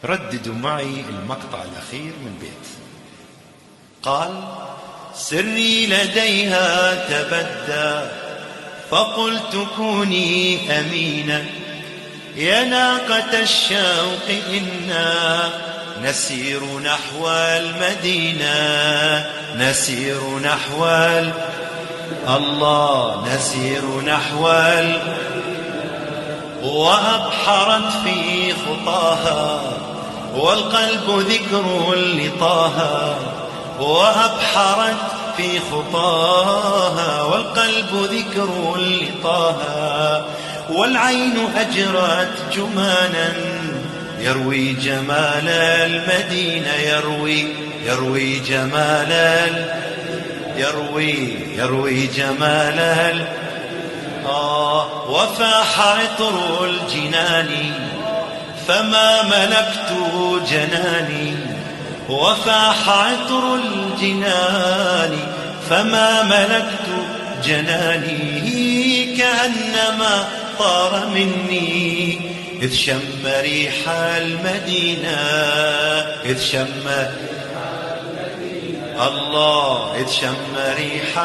رددوا معي المقطع الأخير من بيت. قال: سري لديها تبدى فقلت كوني أمينة يا ناقة الشوق إنا نسير نحو المدينة، نسير نحو الله، نسير نحو وأبحرت في خطاها والقلب ذكر لطاها، وأبحرت في خطاها والقلب ذكر لطاها، والعين أجرت جمانا يروي جمال المدينة، يروي جمال يروي جمال وفاح عطر الجنان فما ملكت جناني، وفاح عطر الجنان فما ملكت جناني، كأنما طار مني إذ شم ريح المدينة، إذ شم الله، إذ شم ريح